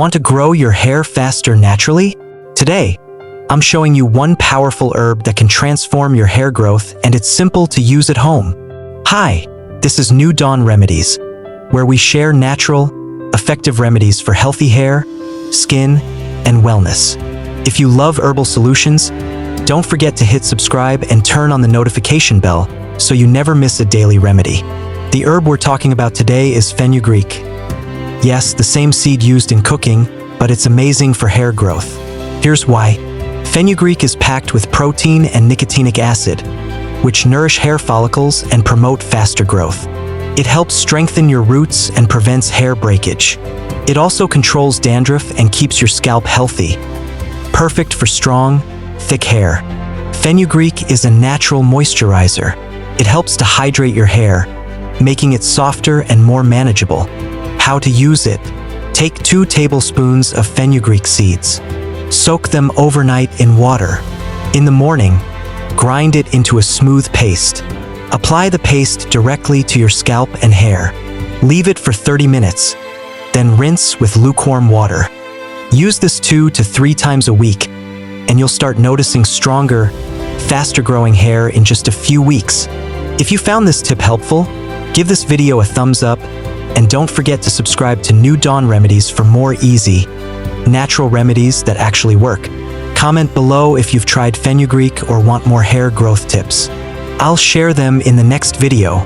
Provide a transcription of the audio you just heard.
Want to grow your hair faster naturally? Today, I'm showing you one powerful herb that can transform your hair growth, and it's simple to use at home. Hi, this is New Dawn Remedies, where we share natural, effective remedies for healthy hair, skin, and wellness. If you love herbal solutions, don't forget to hit subscribe and turn on the notification bell so you never miss a daily remedy. The herb we're talking about today is fenugreek. Yes, the same seed used in cooking, but it's amazing for hair growth. Here's why. Fenugreek is packed with protein and nicotinic acid, which nourish hair follicles and promote faster growth. It helps strengthen your roots and prevents hair breakage. It also controls dandruff and keeps your scalp healthy. Perfect for strong, thick hair. Fenugreek is a natural moisturizer. It helps to hydrate your hair, making it softer and more manageable. How to use it. Take 2 tablespoons of fenugreek seeds. Soak them overnight in water. In the morning, grind it into a smooth paste. Apply the paste directly to your scalp and hair. Leave it for 30 minutes, then rinse with lukewarm water. Use this 2 to 3 times a week, and you'll start noticing stronger, faster growing hair in just a few weeks. If you found this tip helpful, give this video a thumbs up, and don't forget to subscribe to New Dawn Remedies for more easy, natural remedies that actually work. Comment below if you've tried fenugreek or want more hair growth tips. I'll share them in the next video.